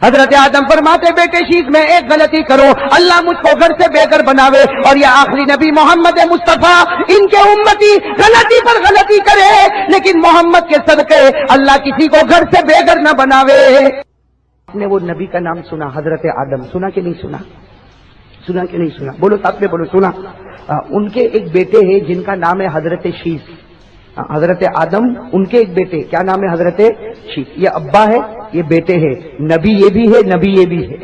حضرت آدم فرماتے بیٹے شیخ میں ایک غلطی کرو اللہ مجھ کو گھر سے بے گھر بناوے، اور یہ آخری نبی محمد مصطفیٰ ان کے امتی غلطی پر غلطی کرے لیکن محمد کے صدقے اللہ کسی کو گھر سے بے گھر نہ بناوے۔ آپ نے وہ نبی کا نام سنا حضرت آدم، سنا کہ نہیں سنا؟ سنا کہ نہیں سنا؟ بولو ساتھ میں بولو سنا۔ ان کے ایک بیٹے ہیں جن کا نام ہے حضرت شیش۔ حضرت آدم ان کے ایک بیٹے، کیا نام ہے؟ حضرت شیش۔ یہ ابا ہے، یہ بیٹے ہے، نبی یہ بھی ہے، نبی یہ بھی ہے،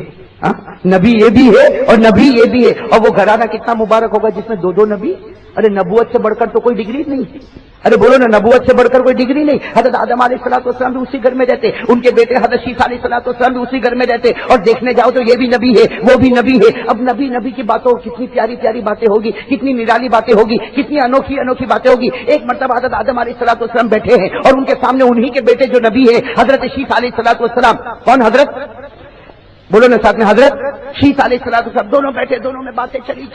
نبی یہ بھی ہے اور نبی یہ بھی ہے۔ اور وہ گھرانہ کتنا مبارک ہوگا جس میں دو دو نبی۔ ارے نبوت سے بڑھ کر تو کوئی ڈگری نہیں ہے، ارے بولو نا، نبوت سے بڑھ کر کوئی ڈگری نہیں۔ حضرت آدم علیہ السلام بھی اسی گھر میں رہتے، ان کے بیٹے حضرت شیش علیہ السلام بھی اسی گھر میں رہتے، اور دیکھنے جاؤ تو یہ بھی نبی ہے، وہ بھی نبی ہے۔ اب نبی کی باتوں کتنی پیاری پیاری باتیں ہوگی، کتنی نرالی باتیں ہوگی، کتنی انوکھی انوکھی باتیں ہوگی۔ ایک مرتبہ حضرت آدم علیہ السلام بیٹھے ہیں اور ان کے سامنے انہی کے بیٹے جو نبی ہے حضرت شیش علیہ السلام، کون حضرت؟ بولو نا ساتھ میں، حضرت شیش علیہ السلام دونوں بیٹھے، دونوں میں باتیں چلی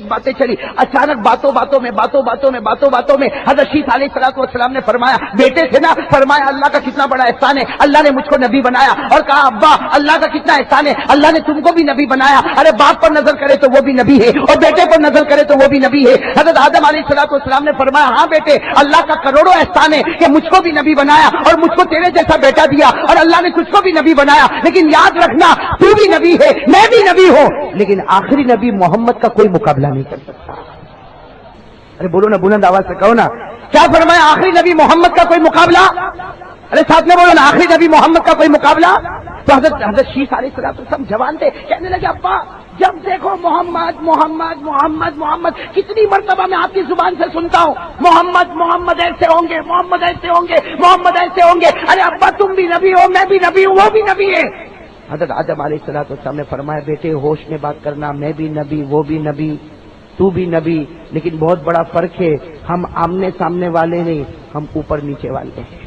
باتیں چلی۔ اچانک باتوں میں حضرت شیش علیہ السلام نے فرمایا، بیٹے تھے نا، فرمایا اللہ کا کتنا بڑا احسان ہے، اللہ نے مجھ کو نبی بنایا، اور کہا ابا اللہ کا کتنا احسان ہے، اللہ نے تم کو بھی نبی بنایا۔ ارے باپ پر نظر کرے تو وہ بھی نبی ہے اور بیٹے پر نظر کرے تو وہ بھی نبی ہے۔ حضرت آدم علیہ السلام نے فرمایا، ہاں بیٹے اللہ کا کروڑوں احسان ہے کہ مجھ کو بھی نبی بنایا اور مجھ کو تیرے جیسا بیٹا دیا، اور اللہ نے تجھ کو بھی نبی بنایا، لیکن یاد رکھنا تو بھی نبی ہے میں بھی نبی ہوں، لیکن آخری نبی محمد کا کوئی مقابلہ نہیں کر سکتا۔ ارے بولو نا، بلند آواز سے کہو نا، کیا فرمایا؟ آخری نبی محمد کا کوئی مقابلہ؟ ارے ساتھ میں بولو نا، آخری نبی محمد کا کوئی مقابلہ؟ تو حضرت شیش علیہ السلام جوان تھے، کہنے لگے ابا جب دیکھو محمد محمد محمد محمد، کتنی مرتبہ میں آپ کی زبان سے سنتا ہوں محمد ایسے ہوں گے، محمد ایسے ہوں گے، محمد ایسے ہوں گے۔ ارے ابا تم بھی نبی ہو، میں بھی نبی ہوں، وہ بھی نبی ہے۔ حضرت آدم علیہ السلام نے فرمایا، بیٹے ہوش میں بات کرنا، میں بھی نبی، وہ بھی نبی، تو بھی نبی، لیکن بہت بڑا فرق ہے، ہم آمنے سامنے والے نہیں، ہم اوپر نیچے والے ہیں،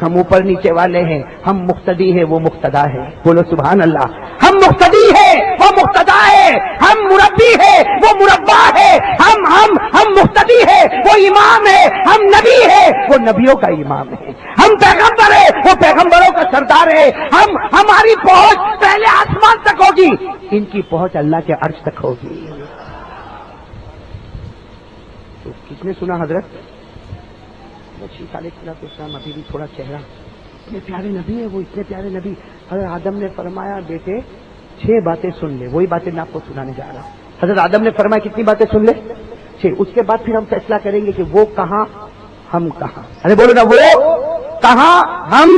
ہم اوپر نیچے والے ہیں، ہم مقتدی ہے، وہ مقتدا ہے۔ بولو سبحان اللہ۔ ہم مقتدی ہے، وہ مقتدا ہے، ہم مربی ہے، وہ مربع ہے، ہم مقتدی ہے، وہ امام ہے، ہم نبی ہے، وہ نبیوں کا امام ہے، ہم پیغمبر ہے، وہ پیغمبروں کا سردار ہے۔ ہماری پہنچ پہلے آسمان تک ہوگی، ان کی پہنچ اللہ کے عرش تک ہوگی۔ تو کس نے سنا حضرت شیش علیہ السلام؟ ابھی بھی تھوڑا چہرہ، اتنے پیارے نبی ہے وہ، اتنے پیارے نبی۔ حضرت آدم نے فرمایا، بیٹے 6 باتیں سن لے، وہی باتیں میں آپ کو سنانے جا رہا ہوں۔ حضرت آدم نے فرمایا کتنی باتیں سن لے؟ 6۔ اس کے بعد پھر ہم فیصلہ کریں گے کہ وہ کہاں ہم کہاں۔ ارے بولو نا، وہ کہاں ہم۔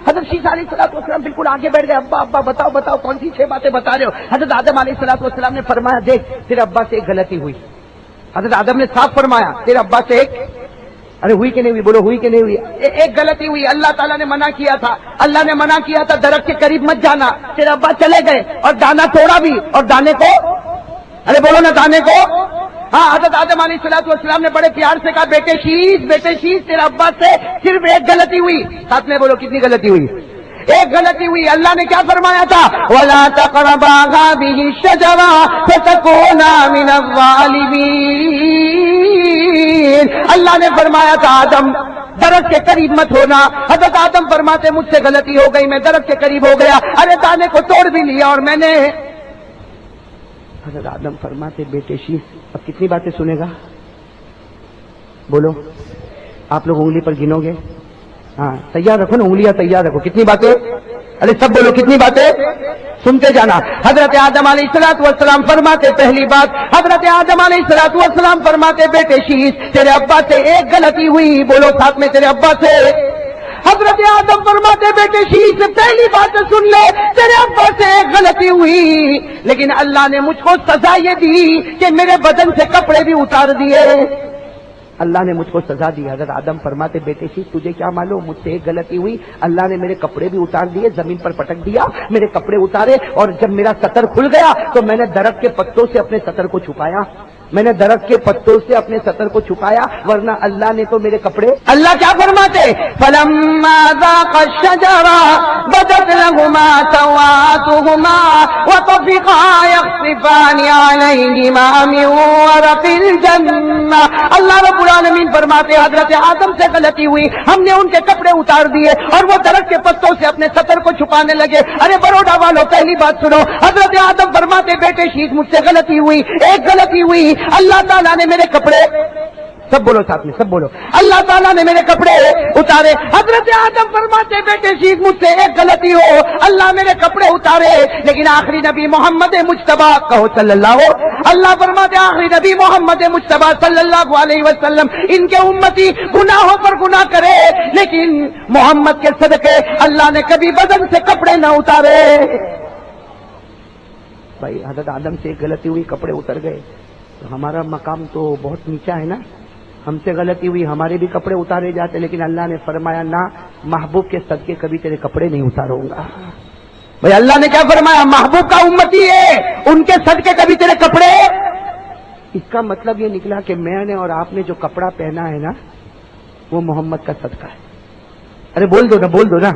حضرت شیش علیہ السلام بالکل آگے بیٹھ گئے، ابا بتاؤ کون سی 6 باتیں بتا رہے ہو؟ حضرت آدم علیہ السلام نے فرمایا، دیکھ تیرے ابا سے ایک غلطی ہوئی۔ حضرت آدم نے صاف فرمایا، تیرے ابا سے ایک، ارے ہوئی کہ نہیں ہوئی؟ بولو ہوئی کہ نہیں ہوئی؟ ایک غلطی ہوئی، اللہ تعالیٰ نے منع کیا تھا، اللہ نے منع کیا تھا درخت کے قریب مت جانا، تیرے ابا چلے گئے اور دانا توڑا بھی، اور دانے کو، ارے بولو نا، دانے کو، ہاں۔ حضرت آدم علیہ السلام نے بڑے پیار سے کہا، بیٹے شیش تیرے ابا سے صرف ایک غلطی ہوئی۔ ساتھ میں بولو کتنی غلطی ہوئی؟ ایک غلطی ہوئی۔ اللہ نے کیا فرمایا تھا؟ وَلَا تَقْرَبَا هَٰذِهِ الشَّجَرَةَ فَتَكُونَا مِنَ الظَّالِمِينَ۔ اللہ نے فرمایا تھا آدم درخت کے قریب مت ہونا۔ حضرت آدم فرماتے مجھ سے غلطی ہو گئی، میں درخت کے قریب ہو گیا، ارے دانے کو توڑ بھی لیا اور میں نے۔ حضرت آدم فرماتے بیٹے شیش اب کتنی باتیں سنے گا؟ بولو آپ لوگ انگلی پر گنو گے؟ ہاں تیار رکھو نا، انگلیاں تیار رکھو۔ کتنی باتیں؟ ارے سب بولو کتنی باتیں؟ سنتے جانا۔ حضرت آدم علیہ السلام فرماتے پہلی بات، حضرت آدم علیہ السلام فرماتے بیٹے شیش تیرے ابا سے ایک غلطی ہوئی۔ بولو ساتھ میں، تیرے ابا سے۔ حضرت آدم فرماتے بیٹے شیش پہلی بات سن لے، تیرے ابا سے ایک غلطی ہوئی، لیکن اللہ نے مجھ کو سزا یہ دی کہ میرے بدن سے کپڑے بھی اتار دیے، اللہ نے مجھ کو سزا دی۔ حضرت آدم فرماتے بیٹے شیش تجھے کیا معلوم، مجھ سے ایک غلطی ہوئی، اللہ نے میرے کپڑے بھی اتار دیے، زمین پر پٹک دیا، میرے کپڑے اتارے، اور جب میرا سطر کھل گیا تو میں نے درخت کے پتوں سے اپنے سطر کو چھپایا۔ میں نے درخت کے پتوں سے اپنے سطر کو چھپایا ورنہ اللہ نے تو میرے کپڑے. اللہ کیا فرماتے؟ فَلَمَّا ذَاقَ الشَّجَرَةَ بَدَتْ لَهُمَا سَوْآتُهُمَا وَطَفِقَا يَخْصِفَانِ عَلَيْهِمَا مِنْ وَرَقِ الْجَنَّةِ. اللہ رب العالمین فرماتے حضرت آدم سے غلطی ہوئی، ہم نے ان کے کپڑے اتار دیے اور وہ درخت کے پتوں سے اپنے سطر کو چھپانے لگے. ارے بروڈا والوں پہلی بات سنو، حضرت آدم فرماتے بیٹے شیخ مجھ سے غلطی ہوئی، ایک غلطی ہوئی، اللہ تعالیٰ نے میرے کپڑے، سب بولو ساتھ میں، سب بولو، اللہ تعالیٰ نے میرے کپڑے اتارے. حضرت آدم فرماتے بیٹے شیخ مجھ سے ایک غلطی ہو، اللہ میرے کپڑے اتارے، لیکن آخری نبی محمد مجتبی کہو صلی اللہ، اللہ فرماتے آخری نبی محمد مجتبی صلی اللہ علیہ وسلم ان کے امتی گناہوں پر گناہ کرے لیکن محمد کے صدقے اللہ نے کبھی بدن سے کپڑے نہ اتارے. بھائی حضرت آدم سے ایک غلطی ہوئی، کپڑے اتر گئے، تو ہمارا مقام تو بہت نیچا ہے نا. ہم سے غلطی ہوئی، ہمارے بھی کپڑے اتارے جاتے، لیکن اللہ نے فرمایا نہ، محبوب کے صدقے کبھی تیرے کپڑے نہیں اتاروں گا. بھائی اللہ نے کیا فرمایا؟ محبوب کا امتی ہے، ان کے صدقے کبھی تیرے کپڑے. اس کا مطلب یہ نکلا کہ میں نے اور آپ نے جو کپڑا پہنا ہے نا وہ محمد کا صدقہ ہے. ارے بول دو نا، بول دو نا،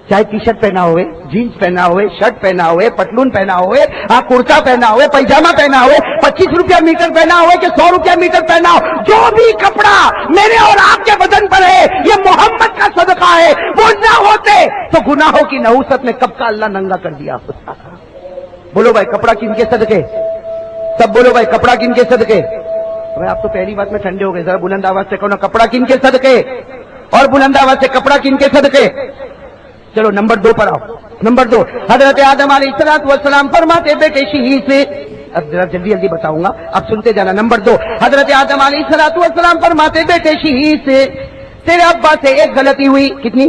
چاہے ٹی شرٹ پہنا ہوئے، جینس پہنا ہوئے، شرٹ پہنا ہوئے، پتلون پہنا ہوئے، کرتا پہنا ہوئے، پیجامہ پہنا ہوئے، 25 روپیہ میٹر پہنا ہوئے کہ 100 روپیہ میٹر پہنا ہو، جو بھی کپڑا میرے اور آپ کے بدن پر ہے یہ محمد کا صدقہ ہے. وہ نہ ہوتے تو گناہوں کی نحوست میں کب کا اللہ ننگا کر دیا ہوتا. بولو بھائی کپڑا کن کے صدقے؟ سب بولو بھائی کپڑا کن کے صدقے؟ بھائی آپ تو پہلی بات میں ٹھنڈے ہو گئے، ذرا بلند آواز سے کہو نا، کپڑا کن کے صدقے؟ اور بلند آواز سے کپڑا کن کے صدقے؟ چلو نمبر 2 پر آؤ. نمبر 2، حضرت آدم علیہ السلام فرماتے بیٹے شیخ سے، اب ذرا جلدی جلدی بتاؤں گا، اب سنتے جانا. نمبر 2، حضرت آدم علیہ السلام فرماتے بیٹے شیخ سے تیرے ابا سے ایک غلطی ہوئی. کتنی؟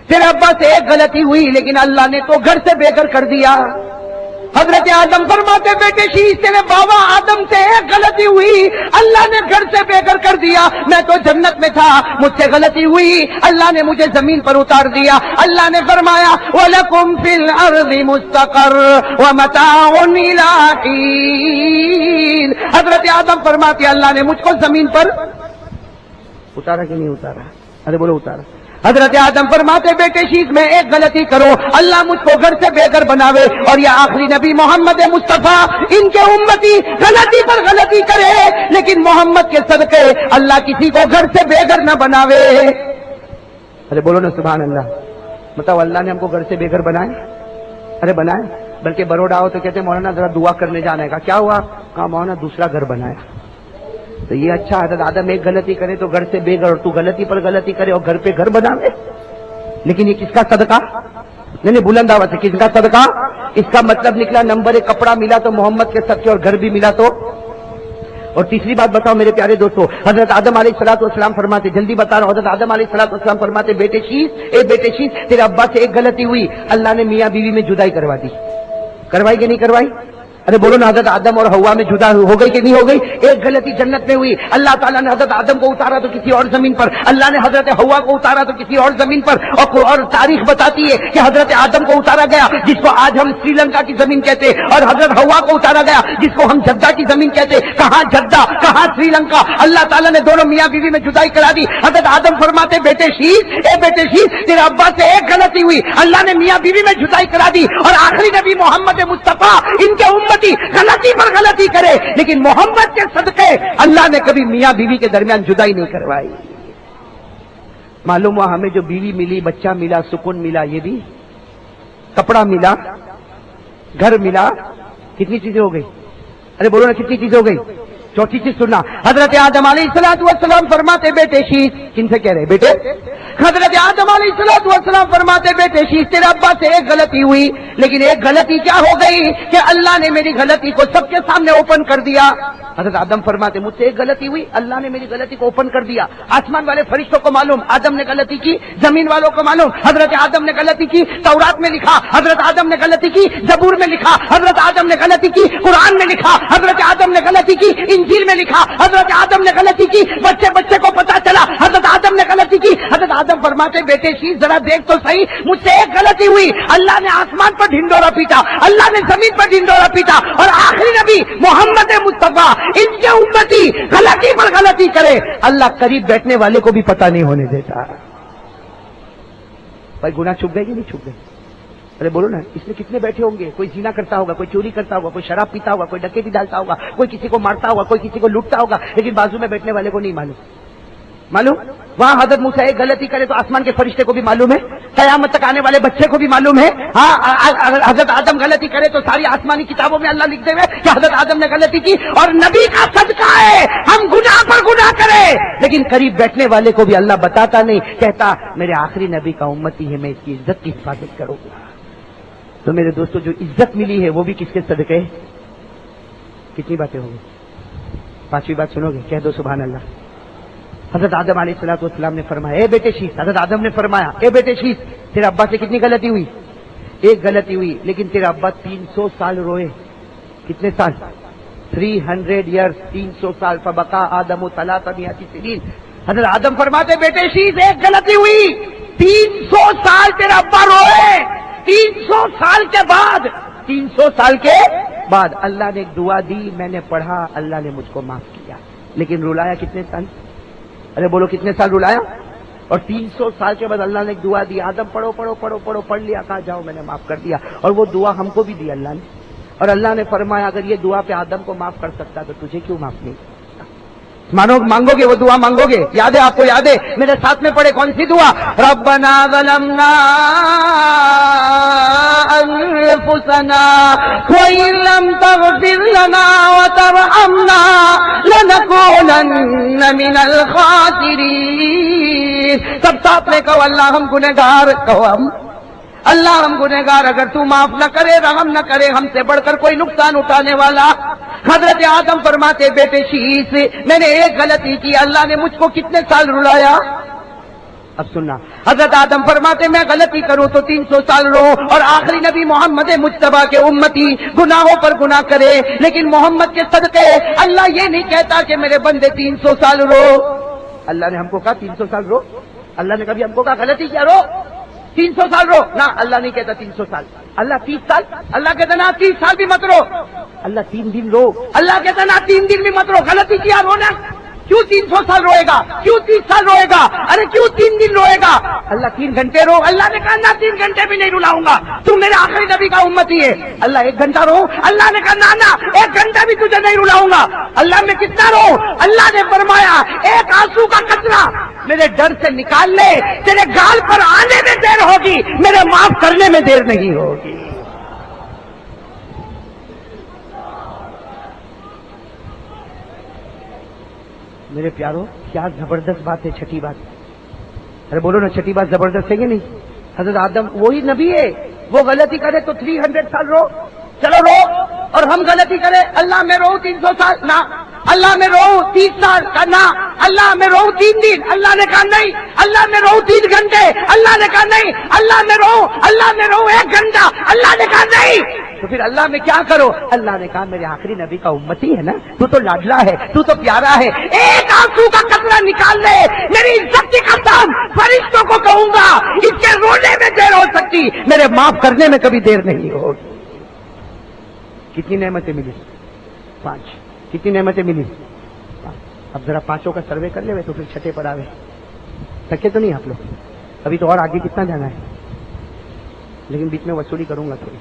تیرے ابا سے ایک غلطی ہوئی لیکن اللہ نے تو گھر سے بے گھر کر دیا. حضرت آدم فرماتے بیٹے شیخ تیرے بابا آدم سے ایک غلطی ہوئی، اللہ نے گھر سے بے گھر کر دیا. میں تو جنت میں تھا، مجھ سے غلطی ہوئی، اللہ نے مجھے زمین پر اتار دیا. اللہ نے فرمایا وَلَكُمْ فِي الْأَرْضِ مُسْتَقَرٌّ وَمَتَاعٌ إِلَىٰ حِينٍ. حضرت آدم فرماتے اللہ نے مجھ کو زمین پر اتارا کہ نہیں اتارا؟ ارے بولو اتارا. حضرت آدم فرماتے بیٹے شیخ میں ایک غلطی کرو اللہ مجھ کو گھر سے بے گھر بناوے، اور یہ آخری نبی محمد مصطفیٰ ان کے امتی غلطی پر غلطی کرے لیکن محمد کے صدقے اللہ کسی کو گھر سے بے گھر نہ بناوے. ارے بولو نا سبحان اللہ. بتاؤ اللہ نے ہم کو گھر سے بے گھر بنائے؟ ارے بنائے. بلکہ بروڈا ہو تو کہتے مولانا ذرا دعا کرنے جانے کا. کیا ہوا؟ کہا مولانا دوسرا گھر بنایا. تو یہ اچھا حضرت آدم ایک غلطی کرے تو گھر سے بے گھر، اور تو غلطی پر غلطی کرے اور گھر پہ گھر بناوے. لیکن یہ کس کا صدقہ؟ نہیں بلند آواز سے، کس کا صدقہ؟ اس کا مطلب نکلا نمبر 1 کپڑا ملا تو محمد کے صدقے اور گھر بھی ملا تو. اور تیسری بات بتاؤ میرے پیارے دوستو، حضرت آدم علیہ السلام فرماتے، جلدی بتا رہا ہوں، حضرت آدم علیہ السلام فرماتے بیٹے شیخ، اے بیٹے شیخ تیرے ابا سے ایک غلطی ہوئی، اللہ نے میاں بیوی میں جدائی کروا دی. کروائی کہ نہیں کروائی؟ ارے بولو نا، حضرت آدم اور حوا میں جدا ہو گئی کہ نہیں ہو گئی؟ ایک غلطی جنت میں ہوئی، اللہ تعالیٰ نے حضرت آدم کو اتارا تو کسی اور زمین پر، اللہ نے حضرت حوا کو اتارا تو کسی اور زمین پر. اور تاریخ بتاتی ہے کہ حضرت آدم کو اتارا گیا جس کو آج ہم سری لنکا کی زمین کہتے، اور حضرت حوا کو اتارا گیا جس کو ہم جدہ کی زمین کہتے. کہاں جدہ کہاں سری لنکا؟ اللہ تعالیٰ نے دونوں میاں بیوی میں جدائی کرا دی. حضرت آدم فرماتے بیٹے شیخ، اے بیٹے شیخ تیرے ابا سے ایک غلطی ہوئی، اللہ نے میاں بیوی میں جدائی کرا دی، اور آخری نبی محمد مصطفیٰ ان کے امتی غلطی پر غلطی کرے لیکن محمد کے صدقے اللہ نے کبھی میاں بیوی کے درمیان جدائی نہیں کروائی. معلوم ہوا ہمیں جو بیوی ملی، بچہ ملا، سکون ملا، یہ بھی کپڑا ملا، گھر ملا، کتنی چیزیں ہو گئی؟ ارے بولو نا کتنی چیزیں ہو گئی؟ چوتھی چیز سننا، حضرت آدم علیہ السلام فرماتے بیٹے شیخ، کن سے کہہ رہے بیٹے؟ حضرت آدم علیہ السلام فرماتے بیٹے شیخ تیرے ابا سے ایک غلطی ہوئی، لیکن ایک غلطی کیا ہو گئی کہ اللہ نے میری غلطی کو سب کے سامنے اوپن کر دیا. حضرت آدم فرماتے مجھ سے ایک غلطی ہوئی، اللہ نے میری غلطی کو اوپن کر دیا. آسمان والے فرشتوں کو معلوم آدم نے غلطی کی، زمین والوں کو معلوم حضرت آدم نے غلطی کی. تورات میں لکھا حضرت آدم نے غلطی کی، زبور میں لکھا حضرت آدم نے غلطی کی، قرآن میں لکھا حضرت آدم نے غلطی کی، انجیل میں لکھا حضرت آدم نے غلطی کی. بچے کو پتا چلا حضرت آدم آدم نے غلطی کی. حضرت آدم فرماتے بیٹے شیش ذرا دیکھ تو صحیح, مجھ سے ایک غلطی ہوئی, اللہ نے آسمان پر ڈھنڈورا پیٹا, اللہ نے زمین پر ڈھنڈورا پیٹا, اور آخری نبی محمد مصطفیٰ ان کے امتی غلطی پر غلطی کرے, اللہ قریب بیٹھنے والے کو بھی پتہ نہیں ہونے دیتا. بھائی گناہ چھپ گئے کہ نہیں چھپ گئے؟ ارے بولو نا, اس میں کتنے بیٹھے ہوں گے, کوئی زنا کرتا ہوگا, کوئی چوری کرتا ہوگا, کوئی شراب پیتا ہوگا, کوئی ڈکیتی ڈالتا ہوگا, کوئی کسی کو مارتا ہوگا, کوئی کسی کو لوٹتا ہوگا, لیکن بازو میں بیٹھنے والے کو نہیں معلوم. وہاں حضرت موسیٰ ایک غلطی کرے تو آسمان کے فرشتے کو بھی معلوم ہے, قیامت تک آنے والے بچے کو بھی معلوم ہے. ہاں حضرت آدم غلطی کرے تو ساری آسمانی کتابوں میں اللہ لکھتے ہوئے کہ حضرت آدم نے غلطی کی, اور نبی کا صدقہ ہے ہم گناہ پر گناہ کریں, لیکن قریب بیٹھنے والے کو بھی اللہ بتاتا نہیں, کہتا میرے آخری نبی کا امتی ہے, میں اس کی عزت کی حفاظت کروں گا. تو میرے دوستو جو عزت ملی ہے وہ بھی کس کے صدقے. کتنی باتیں ہوں گی, پانچویں بات سنو گے, کہہ دو سبحان اللہ. حضرت آدم علیہ الصلوۃ والسلام نے فرمایا اے بیٹے شیش, حضرت آدم نے فرمایا اے بیٹے شیش, تیرے ابا سے کتنی غلطی ہوئی؟ ایک غلطی ہوئی, لیکن تیرے ابا 300 سال روئے. کتنے سال؟ 300 ایئرس, 300 سال. فبقى آدم 300 سنین. حضرت آدم فرماتے بیٹے شیش ایک غلطی ہوئی, 300 سال تیرا ابا روئے. 300 سال کے بعد 300 سال کے بعد اللہ نے ایک دعا دی, میں نے پڑھا, اللہ نے مجھ کو معاف کیا. لیکن رلایا کتنے سال؟ ارے بولو کتنے سال رلایا؟ اور 300 سال کے بعد اللہ نے ایک دعا دی, آدم پڑھو پڑھو پڑھو پڑھو, پڑھ لیا, کہا جاؤ میں نے معاف کر دیا. اور وہ دعا ہم کو بھی دی اللہ نے, اور اللہ نے فرمایا اگر یہ دعا پہ آدم کو معاف کر سکتا تو تجھے کیوں معاف نہیں؟ مانگو گے وہ دعا مانگو گے؟ یاد ہے آپ کو؟ یاد ہے؟ میرے ساتھ میں پڑھے کون سی دعا؟ ربنا ظلمنا انفسنا وان لم تغفر لنا وترحمنا لنكونن من الخاسرین. سب ساتھ میں کہو اللہ ہم گنہگار, کہو اللہ ہم گنہگار, اگر تو معاف نہ کرے, رحم نہ کرے, ہم سے بڑھ کر کوئی نقصان اٹھانے والا. حضرت آدم فرماتے بیٹے شیش میں نے ایک غلطی کی, اللہ نے مجھ کو کتنے سال رلایا. اب سننا, حضرت آدم فرماتے میں غلطی کروں تو 300 سال رو, اور آخری نبی محمد مجتبیٰ کے امتی گناہوں پر گناہ کرے, لیکن محمد کے صدقے اللہ یہ نہیں کہتا کہ میرے بندے 300 سال رو. اللہ نے ہم کو کہا 300 سال رو؟ اللہ نے کبھی ہم کو کہا غلطی کیا رو 300 سال رو؟ نہ, اللہ نہیں کہتا 300 سال. اللہ 30 سال, اللہ کہتا نا 30 سال بھی مت رو. اللہ 3 دن رو, اللہ کہتا نا 3 دن بھی مت رو. غلطی کیا رونا؟ کیوں 300 سال روئے گا؟ کیوں 30 سال روئے گا؟ ارے کیوں 3 دن روئے گا؟ اللہ 3 گھنٹے رو. اللہ نے کہا نہ 3 گھنٹے بھی نہیں رلاؤں گا, تو میرے آخری نبی کا امتی ہے. اللہ 1 گھنٹہ رو. اللہ نے کہا نہ 1 گھنٹہ بھی تجھے نہیں رلاؤں گا. اللہ میں کتنا رو؟ اللہ نے فرمایا ایک آنسو کا قطرہ میرے ڈر سے نکال لے, تیرے گال پر آنے میں دیر ہوگی, میرے معاف کرنے میں دیر نہیں ہوگی. میرے پیارو کیا زبردست بات ہے. چھٹی بات, ارے بولو نا چھٹی بات زبردست ہے کہ نہیں؟ حضرت آدم وہی نبی ہے, وہ غلطی کرے تو 300 سال رو, چلو رو. اور ہم غلطی کرے اللہ میں رو 300 سال نہ, اللہ میں رو 30 سال کا نہ, اللہ میں رو 3 دن, اللہ نے کہا نہیں. اللہ میں رو 3 گھنٹے, اللہ نے کہا نہیں. اللہ میں رو 1 گھنٹہ, اللہ نے کہا نہیں. تو پھر اللہ میں کیا کرو؟ اللہ نے کہا میرے آخری نبی کا امتی ہے نا, تو لاڈلا ہے, تو پیارا ہے, ایک آنسو کا قطرہ نکال لے, میری عزت کی قسم فرشتوں کو کہوں گا اس کے رونے میں دیر ہو سکتی, میرے معاف کرنے میں کبھی دیر نہیں ہوگی. کتنی نعمتیں ملی؟ 5. کتنی نعمتیں ملی؟ اب ذرا 5 کا سروے کر لے تو پھر چھٹے پر آوے. تھکے تو نہیں آپ لوگ؟ ابھی تو اور آگے کتنا جانا ہے, لیکن بیچ میں وصولی کروں گا تھوڑی.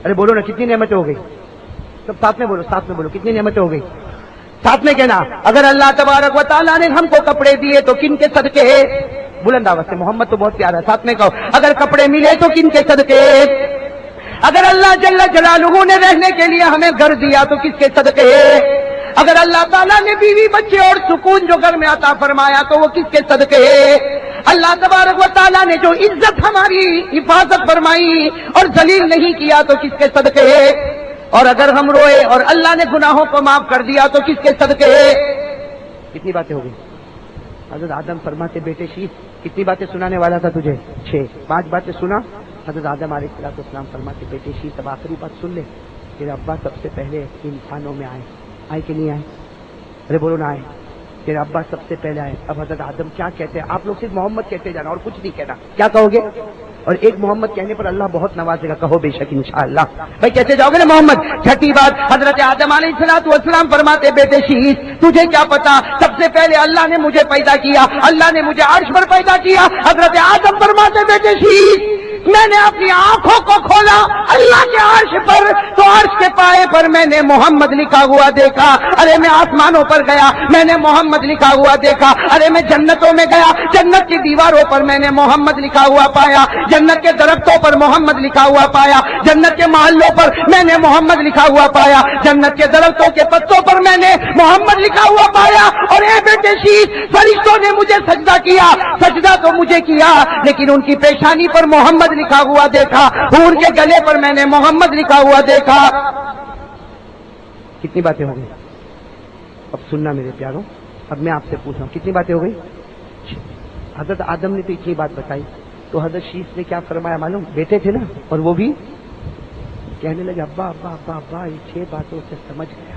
ارے بولو نا کتنی نعمتیں ہو گئی؟ سب ساتھ میں بولو, ساتھ میں بولو, کتنی نعمتیں ہو گئی؟ ساتھ میں کہنا. اگر اللہ تبارک و تعالیٰ نے ہم کو کپڑے دیے تو کن کے صدقے؟ بلند آواز سے, محمد تو بہت پیارا ہے, ساتھ میں کہو. اگر کپڑے ملے تو کن کے صدقے؟ اگر اللہ جل جلالہ نے رہنے کے لیے ہمیں گھر دیا تو کس کے صدقے؟ اگر اللہ تعالیٰ نے بیوی بچے اور سکون جو گھر میں عطا فرمایا تو وہ کس کے صدقے؟ اللہ تبارک و تعالیٰ نے جو عزت ہماری حفاظت فرمائی اور ذلیل نہیں کیا تو کس کے صدقے؟ اور اگر ہم روئے اور اللہ نے گناہوں کو معاف کر دیا تو کس کے صدقے؟ کتنی باتیں ہو گئی؟ حضرت آدم فرماتے بیٹے شیش کتنی باتیں سنانے والا تھا تجھے؟ 5 باتیں سنا. حضرت آدم علیہ السلام فرماتے بیٹے شیش اب آخری بات سن لے, تیرے ابا سب سے پہلے انسانوں میں آئے کہ نہیں آئے؟ ارے بولو نہ آئے. تیرے ابا سب سے پہلے آئے. اب حضرت آدم کیا کہتے ہیں؟ آپ لوگ صرف محمد کہتے جانا اور کچھ نہیں کہنا. کیا کہو گے؟ اور ایک محمد کہنے پر اللہ بہت نوازے گا. کہو بے شک انشاءاللہ. بھائی کیسے جاؤ گے نا محمد. چھٹی بات، حضرت آدم علیہ السلام فرماتے بیٹے شیش تجھے کیا پتا، سب سے پہلے اللہ نے مجھے پیدا کیا، اللہ نے مجھے عرش پر پیدا کیا. حضرت آدم فرماتے بیٹے شیش میں نے اپنی آنکھوں کو کھولا اللہ کے عرش پر، تو عرش کے پائے پر میں نے محمد لکھا ہوا دیکھا. ارے میں آسمانوں پر گیا، میں نے محمد لکھا ہوا دیکھا. ارے میں جنتوں میں گیا، جنت کی دیواروں پر میں نے محمد لکھا ہوا پایا، جنت کے درختوں پر محمد لکھا ہوا پایا، جنت کے محلوں پر میں نے محمد لکھا ہوا پایا، جنت کے درختوں کے پتوں پر میں نے محمد لکھا ہوا پایا. اور اے بیٹے شیش فرشتوں نے مجھے سجدہ کیا، سجدہ تو مجھے کیا لیکن ان کی پیشانی پر محمد لکھا ہوا دیکھا، حور کے گلے پر میں نے محمد لکھا ہوا دیکھا. کتنی باتیں ہو گئی؟ اب سننا میرے پیاروں، اب میں آپ سے پوچھ رہا ہوں کتنی باتیں ہو گئی؟ حضرت آدم نے تو اتنی بات بتائی، تو حضرت شیش نے کیا فرمایا معلوم؟ بیٹے تھے نا، اور وہ بھی کہنے لگے ابا ابا ابا ابا یہ 6 باتوں سے سمجھ گیا.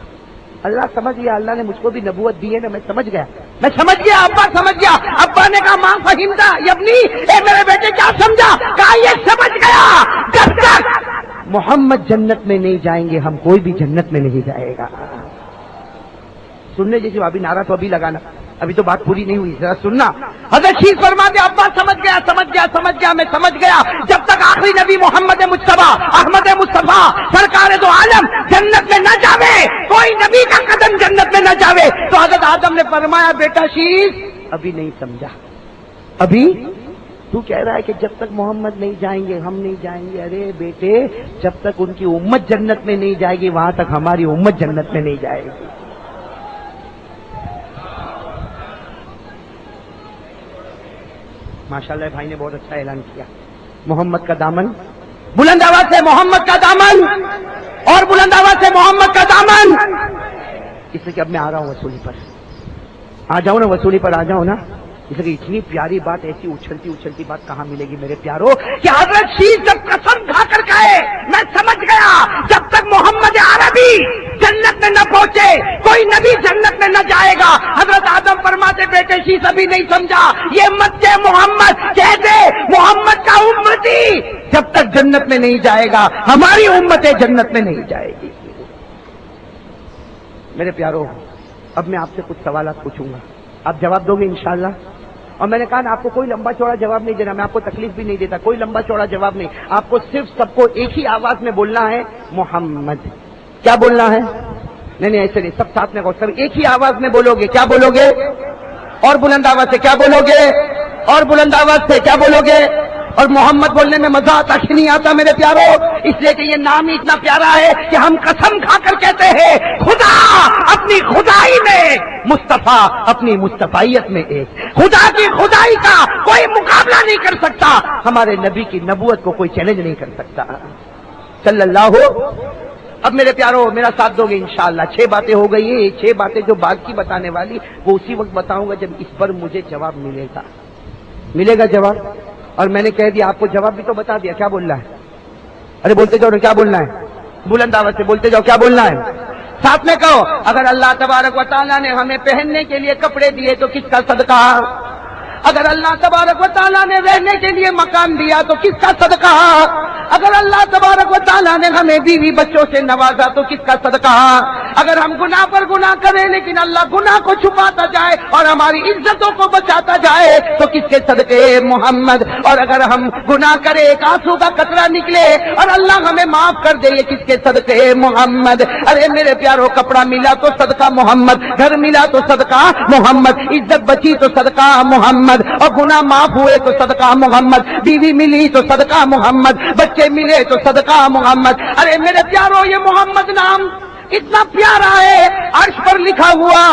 اللہ سمجھ گیا، اللہ نے مجھ کو بھی نبوت دی ہے نا، میں سمجھ گیا، میں سمجھ گیا. ابا سمجھ گیا. ابا نے کہا ماں فہمتا یبنی، اے میرے بیٹے کیا سمجھا؟ کہا یہ سمجھ گیا جب تک محمد جنت میں نہیں جائیں گے ہم کوئی بھی جنت میں نہیں جائے گا. سننے جیسے ابھی نعرہ تو ابھی لگانا، ابھی تو بات پوری نہیں ہوئی، ذرا سننا. حضرت شیخ فرماتے ابا سمجھ گیا سمجھ گیا سمجھ گیا میں سمجھ گیا جب تک آخری نبی محمد مصطفیٰ احمد مصطفیٰ سرکار دو عالم جنت میں نہ جاوے، کوئی نبی کا قدم جنت میں نہ جاوے. تو حضرت آدم نے فرمایا بیٹا شیخ ابھی نہیں سمجھا، ابھی تو کہہ رہا ہے کہ جب تک محمد نہیں جائیں گے ہم نہیں جائیں گے. ارے بیٹے جب تک ان کی امت جنت میں نہیں جائے گی وہاں تک ہماری امت جنت میں نہیں جائے گی. ماشاءاللہ بھائی نے بہت اچھا اعلان کیا. محمد کا دامن بلند آواز سے، محمد کا دامن، اور بلند آواز سے محمد کا دامن. اس لیے کہ اب میں آ رہا ہوں وصولی پر، آ جاؤں نا وصولی پر، آ جاؤں نا. اس لیے اتنی پیاری بات، ایسی اچھلتی اچھلتی بات کہاں ملے گی میرے پیاروں کہ حضرت شیخ جب قسم کھا کر کہے میں سمجھ گیا جب تک محمد عربی جنت میں نہ پہنچے کوئی نبی جنت میں نہ جائے گا. حضرت آدم فرماتے بیٹے شیخ ابھی نہیں سمجھا، یہ مت کہ محمد کہہ دے محمد کا امتی جب تک جنت میں نہیں جائے گا ہماری امت جنت میں نہیں جائے گی. میرے پیاروں اب میں آپ سے کچھ سوالات پوچھوں گا، آپ جواب دو گے انشاءاللہ. اور میں نے کہا نا آپ کو کوئی لمبا چوڑا جواب نہیں دینا، میں آپ کو تکلیف بھی نہیں دیتا، کوئی لمبا چوڑا جواب نہیں. آپ کو صرف سب کو ایک ہی آواز میں بولنا ہے محمد. کیا بولنا ہے؟ نہیں ایسے نہیں، سب ساتھ میں سب ایک ہی آواز میں بولو گے. کیا بولو گے؟ اور بلند آواز سے کیا بولو گے؟ اور بلند آواز سے کیا بولو گے؟ اور محمد بولنے میں مزہ آتا کہ نہیں آتا میرے پیاروں؟ اس لیے کہ یہ نام ہی اتنا پیارا ہے کہ ہم قسم کھا کر کہتے ہیں خدا اپنی خدائی میں، مصطفیٰ اپنی مصطفیت میں ایک. خدا کی خدائی کا کوئی مقابلہ نہیں کر سکتا، ہمارے نبی کی نبوت کو کوئی چیلنج نہیں کر سکتا صلی اللہ. اب میرے پیاروں میرا ساتھ دو گے انشاءاللہ. 6 باتیں ہو گئی ہیں، 6 باتیں جو بعد کی بتانے والی وہ اسی وقت بتاؤں گا جب اس پر مجھے جواب ملے گا. ملے گا جواب. اور میں نے کہہ دیا آپ کو جواب بھی تو بتا دیا. کیا بولنا ہے؟ ارے بولتے جاؤ کیا بولنا ہے؟ بلند آواز سے بولتے جاؤ کیا بولنا ہے. ساتھ میں کہو اگر اللہ تبارک و تعالیٰ نے ہمیں پہننے کے لیے کپڑے دیے تو کس کا صدقہ؟ اگر اللہ تبارک و تعالیٰ نے رہنے کے لیے مکان دیا تو کس کا صدقہ؟ اگر اللہ تبارک و تعالیٰ نے ہمیں بیوی بچوں سے نوازا تو کس کا صدقہ؟ اگر ہم گناہ پر گناہ کریں لیکن اللہ گناہ کو چھپاتا جائے اور ہماری عزتوں کو بچاتا جائے تو کس کے صدقے؟ محمد. اور اگر ہم گناہ کرے ایک آنسو کا قطرہ نکلے اور اللہ ہمیں معاف کر دے یہ کس کے صدقے؟ محمد. ارے میرے پیاروں کپڑا ملا تو صدقہ محمد، گھر ملا تو صدقہ محمد، عزت بچی تو صدقہ محمد، اور گناہ معاف ہوئے تو صدقہ محمد، بیوی ملی تو صدقہ محمد، بچے ملے تو صدقہ محمد. ارے میرے پیاروں یہ محمد نام اتنا پیارا ہے، عرش پر لکھا ہوا،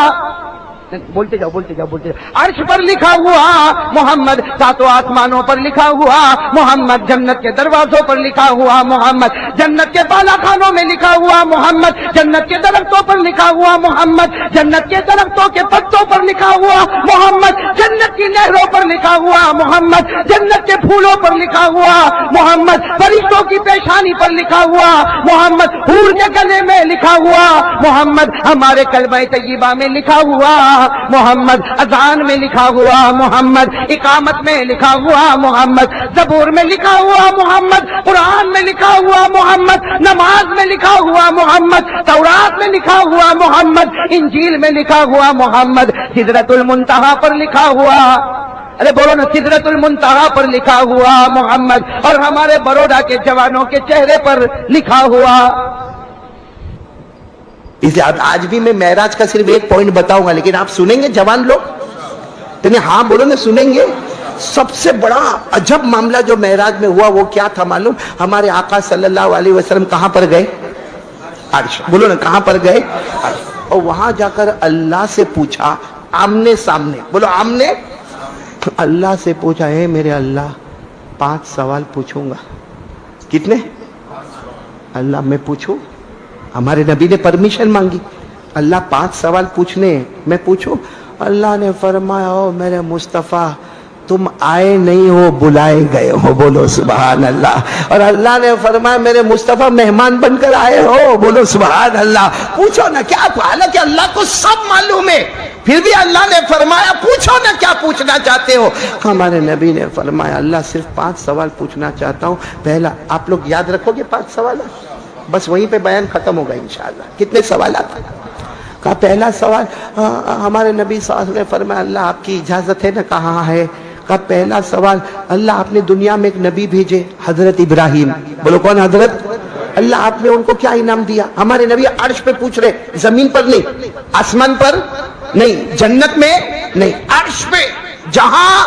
بولتے جاؤ بولتے جاؤ بولتے جاؤ، عرش پر لکھا ہوا محمد، 7 آسمانوں پر لکھا ہوا محمد، جنت کے دروازوں پر لکھا ہوا محمد، جنت کے بالا خانوں میں لکھا ہوا محمد، جنت کے درختوں پر لکھا ہوا محمد، جنت کے درختوں کے پتوں پر لکھا ہوا محمد، جنت کی نہروں پر لکھا ہوا محمد، جنت کے پھولوں پر لکھا ہوا محمد، فرشتوں کی پیشانی پر لکھا ہوا محمد، حور کے گلے میں لکھا ہوا محمد، ہمارے کلمہ طیبہ میں لکھا ہوا محمد، اذان میں لکھا ہوا محمد، اقامت میں لکھا ہوا محمد، زبور میں لکھا ہوا محمد، قرآن میں لکھا ہوا محمد، نماز میں لکھا ہوا محمد، تورات میں لکھا ہوا محمد، انجیل میں لکھا ہوا محمد، سدرۃ المنتہا پر لکھا ہوا، ارے بولو نا، سدرۃ المنتہا پر لکھا ہوا محمد، اور ہمارے بروڈا کے جوانوں کے چہرے پر لکھا ہوا. اس لیے آج بھی میں معراج کا صرف ایک پوائنٹ بتاؤں گا، لیکن آپ سنیں گے جوان لوگ؟ ہاں بولو نا، سنیں گے؟ سب سے بڑا عجب معاملہ جو معراج میں ہوا وہ کیا تھا معلوم؟ ہمارے آقا صلی اللہ علیہ وسلم کہاں پر گئے؟ عرش. بولو نا، کہاں پر گئے؟ عرش. اور وہاں جا کر اللہ سے پوچھا، آمنے سامنے، بولو آمنے، اللہ سے پوچھا، اے میرے اللہ 5 سوال پوچھوں گا. کتنے؟ اللہ میں پوچھوں؟ ہمارے نبی نے پرمیشن مانگی، اللہ 5 سوال پوچھنے، میں پوچھوں؟ اللہ نے فرمایا، او میرے مصطفیٰ تم آئے نہیں ہو، بلائے گئے ہو. بولو سبحان اللہ. اور اللہ نے فرمایا، میرے مصطفیٰ مہمان بن کر آئے ہو. بولو سبحان اللہ. پوچھو نا کیا، حالانکہ اللہ کو سب معلوم ہے، پھر بھی اللہ نے فرمایا پوچھو نا کیا پوچھنا چاہتے ہو. ہمارے نبی نے فرمایا، اللہ صرف 5 سوال پوچھنا چاہتا ہوں. پہلا، آپ لوگ یاد رکھو گے 5 سوال؟ بس وہیں پہ بیان ختم ہوگا انشاءاللہ. کتنے سوالات؟ کہا پہلا سوال، ہمارے نبی صلی اللہ علیہ وسلم نے فرمایا، اللہ آپ کی اجازت ہے نا؟ کہاں ہے؟ کہا پہلا سوال، اللہ آپ نے دنیا میں ایک نبی بھیجے، حضرت ابراہیم. بولو کون حضرت؟ اللہ آپ نے ان کو کیا انعام دیا؟ ہمارے نبی عرش پہ پوچھ رہے، زمین پر نہیں، آسمان پر نہیں، جنت میں نہیں، عرش پہ، جہاں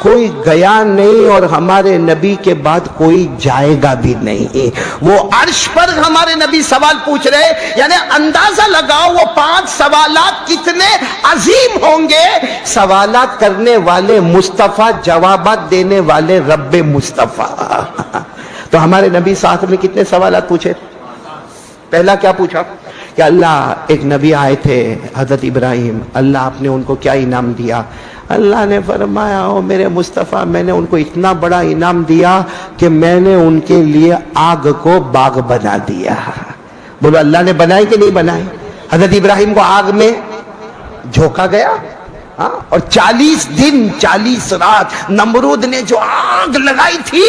کوئی گیا نہیں اور ہمارے نبی کے بعد کوئی جائے گا بھی نہیں، وہ عرش پر ہمارے نبی سوال پوچھ رہے. یعنی اندازہ لگاؤ وہ 5 سوالات کتنے عظیم ہوں گے. سوالات کرنے والے مصطفیٰ، جوابات دینے والے رب مصطفیٰ. تو ہمارے نبی صلی اللہ علیہ وسلم نے کتنے سوالات پوچھے؟ پہلا کیا پوچھا کہ اللہ ایک نبی آئے تھے حضرت ابراہیم، اللہ آپ نے ان کو کیا انعام دیا؟ اللہ نے فرمایا، او میرے مصطفیٰ میں نے ان کو اتنا بڑا انعام دیا کہ میں نے ان کے لیے آگ کو باغ بنا دیا. بولو اللہ نے بنائی کہ نہیں بنائی؟ حضرت ابراہیم کو آگ میں جھونکا گیا، اور 40 دن 40 رات نمرود نے جو آگ لگائی تھی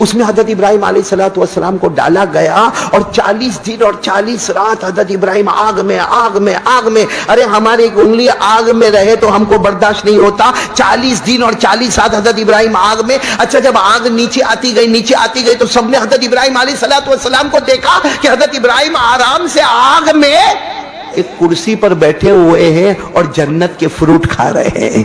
اس میں حضرت ابراہیم علیہ السلام کو ڈالا گیا، اور 40 دن اور 40 رات حضرت ابراہیم آگ میں آگ میں آگ میں. ارے ہماری ایک انگلی آگ میں رہے تو ہم کو برداشت نہیں ہوتا، 40 دن اور 40 رات حضرت ابراہیم آگ میں. اچھا جب آگ نیچے آتی گئی تو سب نے حضرت ابراہیم علیہ السلام کو دیکھا کہ حضرت ابراہیم آرام سے آگ میں ایک کرسی پر بیٹھے ہوئے ہیں اور جنت کے فروٹ کھا رہے ہیں.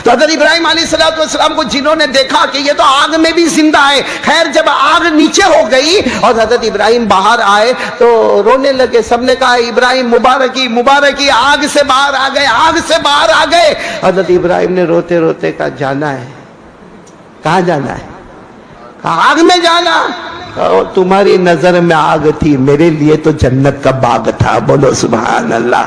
تو حضرت ابراہیم علیہ السلام کو جنہوں نے دیکھا کہ یہ تو آگ میں بھی زندہ ہے. خیر جب آگ نیچے ہو گئی اور حضرت ابراہیم باہر آئے تو رونے لگے. سب نے کہا ابراہیم مبارکی مبارکی، آگ سے باہر آ گئے، آگ سے باہر آ گئے. حضرت ابراہیم نے روتے روتے کہا جانا ہے. کہاں جانا ہے؟ کہا آگ میں جانا. تمہاری نظر میں آگ تھی، میرے لیے تو جنت کا باغ تھا. بولو سبحان اللہ.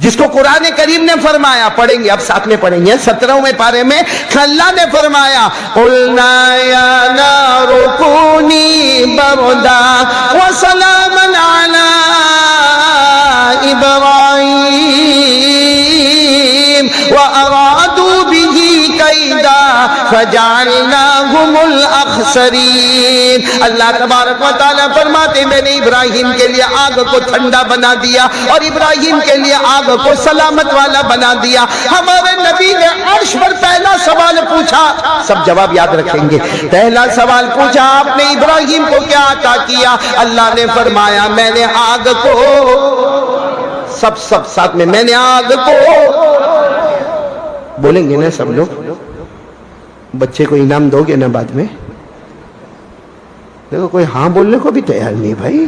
جس کو قرآن کریم نے فرمایا، پڑھیں گے اب ساتھ میں پڑھیں گے 17ویں پارے میں، اللہ نے فرمایا قُلْنَا يَا نَارُ كُونِي بَرْدًا وَسَلَامًا عَلَىٰ إِبْرَاهِيمَ وَأَرَادُوا بِهِ كَيْدًا فَجَعَلْنَاهُمُ الْأَخْسَرِينَ. اللہ تبارک و تعالیٰ فرماتے میں نے ابراہیم کے لیے آگ کو ٹھنڈا بنا دیا اور ابراہیم کے لیے آگ کو سلامت والا بنا دیا. ہمارے نبی نے عرش پر پہلا سوال پوچھا، سب جواب یاد رکھیں گے. پہلا سوال پوچھا آپ نے ابراہیم کو کیا عطا کیا؟ اللہ نے فرمایا میں نے آگ کو، سب ساتھ میں نے آگ کو، بولیں گے نا سب لوگ؟ بچے کو انعام دو گے نا بعد میں؟ دیکھو کوئی ہاں بولنے کو بھی تیار نہیں بھائی.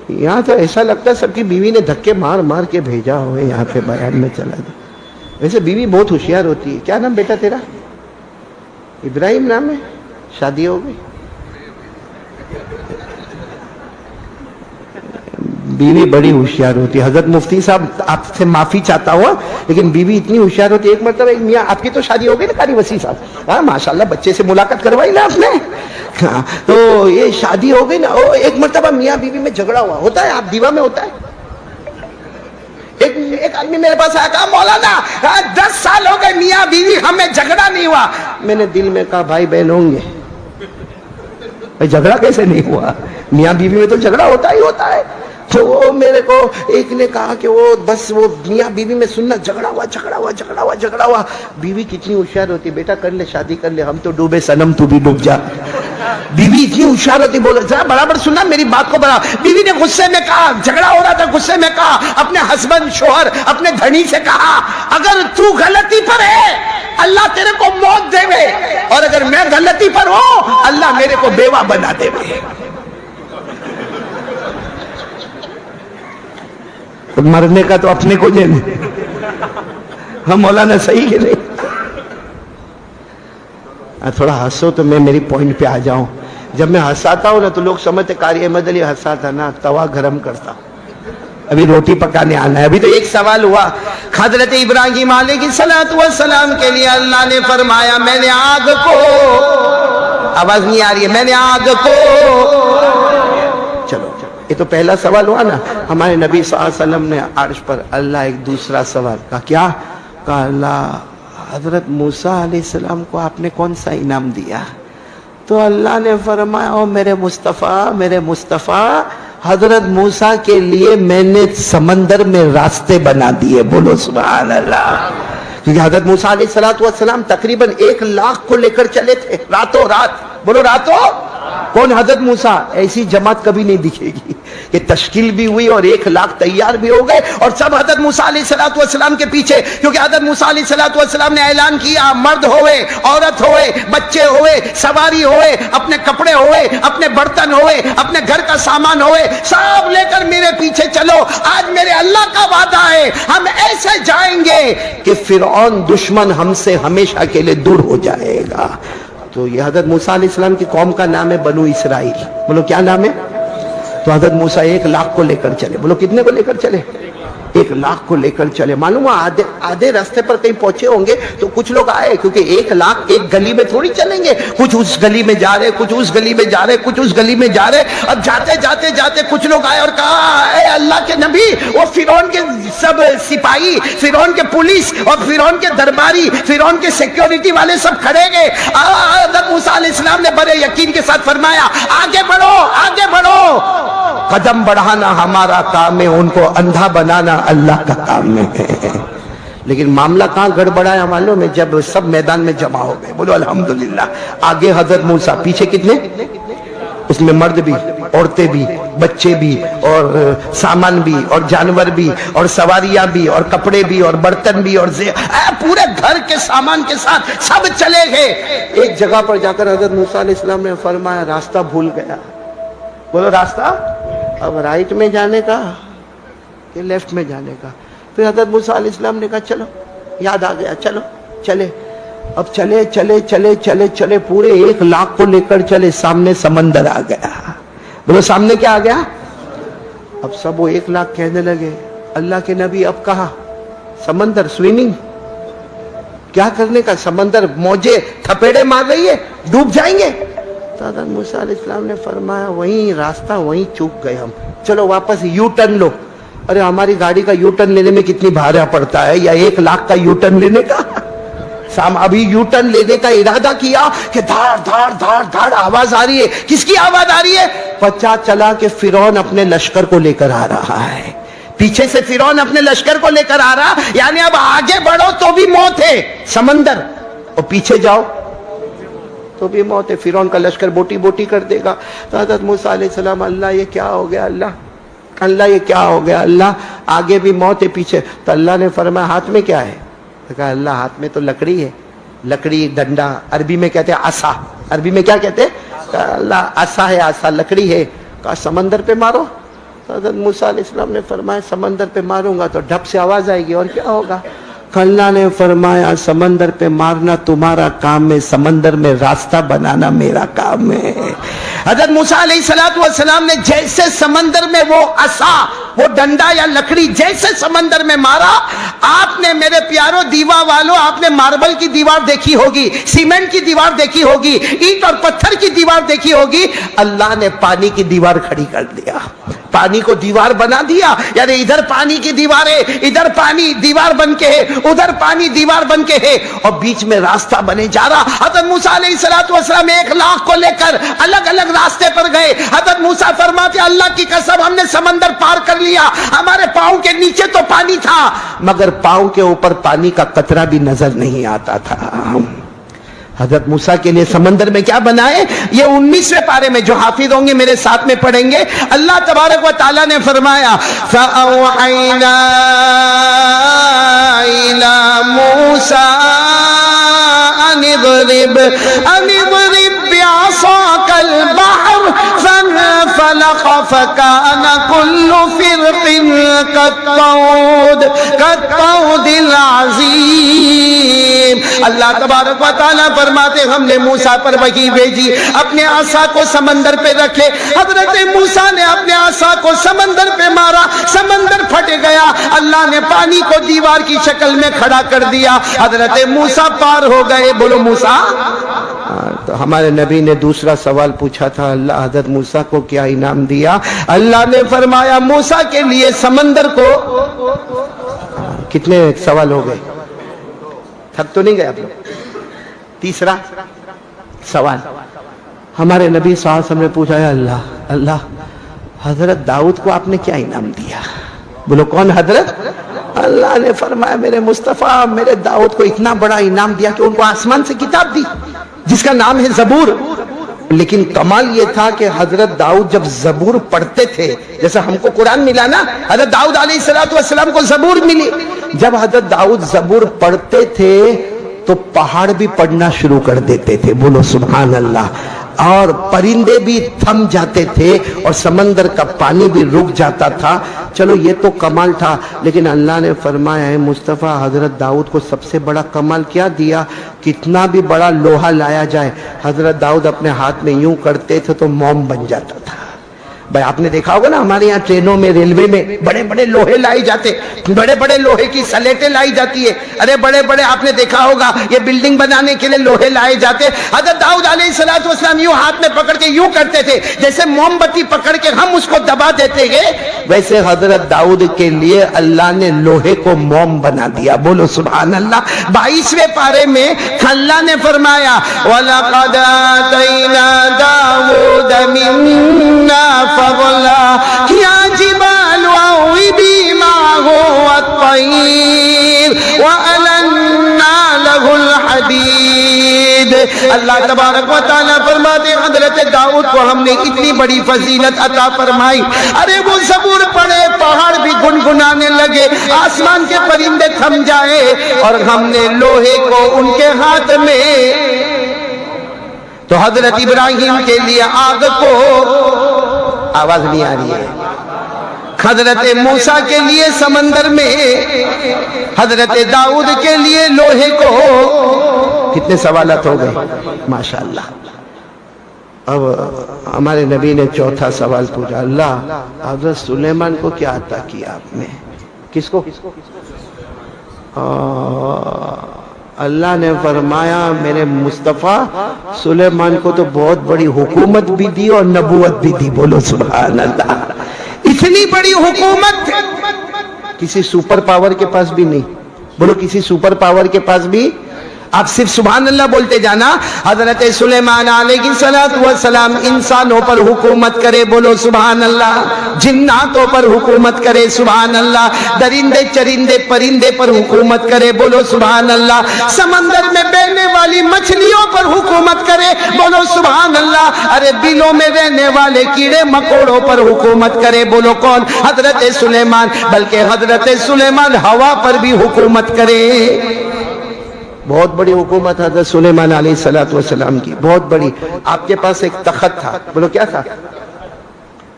یہاں تو ایسا لگتا ہے سب کی بیوی نے دھکے مار مار کے بھیجا ہوئے یہاں پہ بیان میں چلا دے. ویسے بیوی بہت ہوشیار ہوتی ہے. کیا نام بیٹا تیرا؟ ابراہیم نام ہے؟ شادی ہو گئی؟ بیوی بڑی ہوشیار ہوتی ہے. حضرت مفتی صاحب آپ سے معافی چاہتا ہوا، لیکن بیوی اتنی ہوشیار ہوتی ہے. ایک مرتبہ ایک میاں، آپ کی تو شادی ہو گئی نا قاری وسیع صاحب؟ ہاں ماشاءاللہ بچے سے ملاقات کروائی نا آپ نے. تو یہ شادی ہو گئی نا، ایک مرتبہ میاں بیوی میں جھگڑا ہوا. ہوتا ہے آپ دیوا میں ہوتا ہے. آدمی میرے پاس آیا, کہا مولانا 10 سال ہو گئے میاں بیوی ہمیں جھگڑا نہیں ہوا. میں نے دل میں کہا بھائی بہن ہوں گے, بھائی جھگڑا کیسے نہیں ہوا؟ میاں بیوی میں تو جھگڑا ہوتا ہی ہوتا ہے. تو وہ میرے کو ایک نے کہا کہ وہ بس وہ میاں بیوی میں سننا جھگڑا ہوا جھگڑا ہوا جھگڑا ہوا جھگڑا ہوا. بیوی کتنی ہوشیار ہوتی, بیٹا کر لے شادی کر لے, ہم تو ڈوبے صنم تو بھی ڈوب جا. بیوی اتنی ہوشیار ہوتی, بولے ذرا برابر سننا میری بات کو برابر. بیوی نے غصے میں کہا, جھگڑا ہو رہا تھا, غصے میں کہا اپنے ہسبینڈ شوہر اپنے دھنی سے کہا اگر تو غلطی پر ہے اللہ تیرے کو موت دے وے, اور اگر میں غلطی پر ہوں اللہ میرے کو بیوہ بنا دے وے. مرنے کا تو اپنے کو جانے. ہم مولانا صحیح ہے نہیں. تھوڑا ہنسو تو میں میری پوائنٹ پہ آ جاؤں. جب میں ہنساتا ہوں نا تو لوگ سمجھتے قاری احمد علی ہنساتا نا توا گرم کرتا. ابھی روٹی پکانے آنا ہے. ابھی تو ایک سوال ہوا, حضرت ابراہیم علیہ السلام کے لیے اللہ نے فرمایا میں نے آگ کو, آواز نہیں آ رہی ہے, میں نے آگ کو, چلو یہ تو پہلا سوال ہوا نا. ہمارے نبی صلی اللہ علیہ وسلم نے عرش پر اللہ ایک دوسرا سوال کہا, کیا کہا اللہ حضرت موسیٰ علیہ السلام کو آپ نے کون سا انعام دیا؟ تو اللہ نے فرمایا او میرے مصطفیٰ حضرت موسیٰ کے لیے میں نے سمندر میں راستے بنا دیے. بولو سبحان اللہ. کیونکہ حضرت موسیٰ علیہ السلام تقریباً 1 لاکھ کو لے کر چلے تھے راتوں رات. بولو راتوں. کون؟ حضرت موسیٰ. ایسی جماعت کبھی نہیں دکھے گی. یہ تشکیل بھی ہوئی اور 1 لاکھ تیار بھی ہو گئے اور سب حضرت موسیٰ علیہ السلام کے پیچھے. کیونکہ حضرت موسیٰ علیہ السلام نے اعلان کیا مرد ہوئے, عورت ہوئے, بچے ہوئے, سواری ہوئے, اپنے کپڑے ہوئے, اپنے برتن ہوئے, اپنے گھر کا سامان ہوئے, سب لے کر میرے پیچھے چلو. آج میرے اللہ کا وعدہ ہے ہم ایسے جائیں گے کہ فرعون دشمن ہم سے ہمیشہ کے لیے دور ہو جائے گا. تو یہ حضرت موسیٰ علیہ السلام کی قوم کا نام ہے بنو اسرائیل. بولو کیا نام ہے؟ تو حضرت موسیٰ 1 لاکھ کو لے کر چلے. بولو کتنے کو لے کر چلے؟ 1 لاکھ کو لے کر چلے. معلوم ہوا آدھے راستے پر کہیں پہنچے ہوں گے تو کچھ لوگ آئے, کیونکہ 1 لاکھ ایک گلی میں تھوڑی چلیں گے. کچھ اس گلی میں جا رہے, کچھ اس گلی میں جا رہے, کچھ اس گلی میں جا رہے. اب جاتے جاتے جاتے کچھ لوگ آئے اور کہا اے اللہ کے نبی, وہ فرعون کے سب سپاہی, فرعون کے پولیس اور فرعون کے درباری, فرعون کے سیکیورٹی والے سب کھڑے گئے. حضرت موسیٰ علیہ السلام نے بڑے یقین کے ساتھ فرمایا آگے بڑھو آگے بڑھو. قدم بڑھانا ہمارا کام ہے, ان کو اندھا بنانا اللہ کا کام ہے. لیکن معاملہ کہاں گڑبڑایا معلوم ہے؟ جب سب میدان میں جمع ہو گئے. بولو الحمدللہ. آگے حضرت موسیٰ, پیچھے کتنے؟ اس میں مرد بھی, عورتیں بھی, بچے بھی, اور سامان بھی, اور جانور بھی, اور سواریاں بھی, اور کپڑے بھی, اور برتن بھی, اور پورے گھر کے سامان کے ساتھ سب چلے گئے. ایک جگہ پر جا کر حضرت موسیٰ علیہ السلام نے فرمایا راستہ بھول گیا. بولو راستہ اب رائٹ میں جانے کا کہ لیفٹ میں جانے کا؟ پھر حضرت موسیٰ علیہ السلام نے کہا چلو, یاد آ گیا, چلو چلے. اب چلے چلے چلے چلے چلے پورے 1 لاکھ کو لے کر چلے. سامنے سمندر آ گیا. بولو سامنے کیا آ گیا؟ اب سب وہ 1 لاکھ کہنے لگے اللہ کے نبی اب کہاں؟ سمندر. سوئمنگ کیا کرنے کا؟ سمندر موجیں تھپیڑے مار رہی ہے, ڈوب جائیں گے. تو حضرت موسیٰ علیہ السلام نے فرمایا وہیں راستہ, وہیں چوک گئے ہم, چلو واپس یو ٹرن لو. ارے ہماری گاڑی کا یو ٹرن لینے میں کتنی بھاڑا پڑتا ہے, یا 1 لاکھ کا یو ٹرن لینے کا. ابھی یو ٹرن لینے کا ارادہ کیا کہ دھاڑ دھاڑ دھاڑ دھاڑ آواز آ رہی ہے. کس کی آواز آ رہی ہے؟ پتا چلا کہ فرعون اپنے لشکر کو لے کر آ رہا ہے. پیچھے سے فرعون اپنے لشکر کو لے کر آ رہا, یعنی اب آگے بڑھو تو بھی موت ہے سمندر, اور پیچھے جاؤ تو بھی موت ہے. فرعون کا لشکر بوٹی بوٹی کر دے گا. تو حضرت موسیٰ علیہ السلام اللہ یہ کیا ہو گیا, اللہ یہ کیا ہو گیا, اللہ آگے بھی موت ہے پیچھے. تو اللہ نے فرمایا ہاتھ میں کیا ہے؟ کہا اللہ ہاتھ میں تو لکڑی ہے. لکڑی, ڈنڈا, عربی میں کہتے ہیں عصا. عربی میں کیا کہتے ہیں؟ کہا اللہ عصا ہے, عصا لکڑی ہے. کہا سمندر پہ مارو. تو حضرت موسیٰ علیہ السلام نے فرمایا سمندر پہ ماروں گا تو ڈھپ سے آواز آئے گی, اور کیا ہوگا؟ اللہ نے فرمایا سمندر پہ مارنا تمہارا کام ہے, سمندر میں راستہ بنانا میرا کام ہے. حضرت موسیٰ علیہ السلام نے جیسے سمندر میں وہ عصا, وہ ڈنڈا یا لکڑی جیسے سمندر میں مارا, آپ نے میرے پیاروں دیوا والوں, آپ نے ماربل کی دیوار دیکھی ہوگی, سیمنٹ کی دیوار دیکھی ہوگی, اینٹ اور پتھر کی دیوار دیکھی ہوگی, اللہ نے پانی کی دیوار کھڑی کر دیا. پانی کو دیوار بنا دیا، یعنی ادھر پانی کی دیواریں، ادھر پانی دیوار بن کے ہے، ادھر پانی دیوار بن کے ہے، اور بیچ میں راستہ بنے جا رہا۔ حضرت موسیٰ علیہ السلام 1,00,000 کو لے کر الگ الگ راستے پر گئے۔ حضرت موسیٰ فرماتے اللہ کی قسم ہم نے سمندر پار کر لیا، ہمارے پاؤں کے نیچے تو پانی تھا مگر پاؤں کے اوپر پانی کا قطرہ بھی نظر نہیں آتا تھا۔ حضرت موسیٰ کے لیے سمندر میں کیا بنائے؟ یہ 19ویں پارے میں جو حافظ ہوں گے میرے ساتھ میں پڑھیں گے۔ اللہ تبارک و تعالیٰ نے فرمایا فَأَوْحَيْنَا إِلَى مُوسَىٰ أَنِ اضْرِبْ بِعَصَاكَ الْبَحْرَ فَانفَلَقَ فَكَانَ كُلُّ فِرْقٍ كَالطَّوْدِ الْعَظِيمِ۔ اللہ تبارک و تعالیٰ فرماتے ہم نے موسیٰ پر وحی بھیجی، اپنے عصا کو سمندر پہ رکھے۔ حضرت موسیٰ نے اپنے عصا کو سمندر پہ مارا، سمندر پھٹ گیا، اللہ نے پانی کو دیوار کی شکل میں کھڑا کر دیا، حضرت موسیٰ پار ہو گئے۔ بولو موسیٰ۔ تو ہمارے نبی نے دوسرا سوال پوچھا تھا، اللہ حضرت موسیٰ کو کیا انعام دیا؟ اللہ نے فرمایا موسیٰ کے لیے سمندر کو، کتنے سوال ہو گئے؟ تھک تو نہیں گئے آپ لوگ؟ تیسرا سوال ہمارے نبی صلی اللہ علیہ وسلم نے پوچھا ہے اللہ حضرت داؤد کو آپ نے کیا انعام دیا؟ بولو کون حضرت؟ اللہ نے فرمایا میرے مصطفیٰ میرے داؤد کو اتنا بڑا انعام دیا کہ ان کو آسمان سے کتاب دی جس کا نام ہے زبور۔ لیکن کمال یہ تھا کہ حضرت داؤد جب زبور پڑھتے تھے، جیسا ہم کو قرآن ملا نا، حضرت داؤد علیہ السلام کو زبور ملی، جب حضرت داؤد زبور پڑھتے تھے تو پہاڑ بھی پڑھنا شروع کر دیتے تھے، بولو سبحان اللہ، اور پرندے بھی تھم جاتے تھے اور سمندر کا پانی بھی رک جاتا تھا۔ چلو یہ تو کمال تھا، لیکن اللہ نے فرمایا ہے مصطفیٰ حضرت داؤد کو سب سے بڑا کمال کیا دیا؟ کتنا بھی بڑا لوہا لایا جائے حضرت داؤد اپنے ہاتھ میں یوں کرتے تھے تو موم بن جاتا تھا۔ بھائی آپ نے دیکھا ہوگا نا ہمارے یہاں ٹرینوں میں ریلوے میں بڑے بڑے لوہے لائے جاتے، بڑے بڑے لوہے کی سلیٹیں لائی جاتی ہے، ارے بڑے بڑے آپ نے دیکھا ہوگا یہ بلڈنگ بنانے کے لیے لوہے لائے جاتے۔ حضرت داؤد علیہ السلام یوں ہاتھ میں پکڑ کے یوں کرتے تھے جیسے موم بتی پکڑ کے ہم اس کو دبا دیتے ہیں، ویسے حضرت داؤد کے لیے اللہ نے لوہے کو موم بنا دیا، بولو سبحان اللہ۔ 22ویں پارے میں اللہ نے فرمایا وَلَقَدْ آتَيْنَا دَاوُودَ مِنَّا فَضْلًا يَا جِبَالُ أَوِّبِي مَعَهُ وَالطَّيْرَ وَأَلَنَّا لَهُ الْحَدِيدَ۔ اللہ تبارک و تعالیٰ فرماتے حضرت داؤد کو ہم نے اتنی بڑی فضیلت عطا فرمائی، ارے وہ زبور پڑھے پہاڑ بھی گنگنانے لگے، آسمان کے پرندے تھم جائے، اور ہم نے لوہے کو ان کے ہاتھ میں، تو حضرت ابراہیم کے لیے آگ کو، آواز نہیں آ رہی ہے، حضرت موسیٰ کے لیے سمندر میں، حضرت داؤد کے لیے لوہے کو۔ کتنے سوالات ہو گئے ماشاءاللہ۔ اب ہمارے نبی نے چوتھا سوال پوچھا، اللہ حضرت سلیمان کو کیا عطا کیا آپ نے؟ کس کو؟ اللہ نے فرمایا میرے مصطفیٰ سلیمان کو تو بہت بڑی حکومت بھی دی اور نبوت بھی دی، بولو سبحان اللہ۔ اتنی بڑی حکومت کسی سپر پاور کے پاس بھی نہیں، بولو کسی سپر پاور کے پاس بھی، آپ صرف سبحان اللہ بولتے جانا۔ حضرت سلیمان علیہ السلام انسانوں پر حکومت کرے، بولو سبحان اللہ، جناتوں پر حکومت کرے، سبحان اللہ، درندے چرندے پرندے پر حکومت کرے، بولو سبحان اللہ، سمندر میں بہنے والی مچھلیوں پر حکومت کرے، بولو سبحان اللہ، ارے بلوں میں رہنے والے کیڑے مکوڑوں پر حکومت کرے، بولو کون؟ حضرت سلیمان۔ بلکہ حضرت سلیمان ہوا پر بھی حکومت کرے، بہت بڑی حکومت حضرت سلیمان علیہ السلام کی، بہت بڑی۔ آپ کے پاس ایک تخت تھا، بولو کیا تھا؟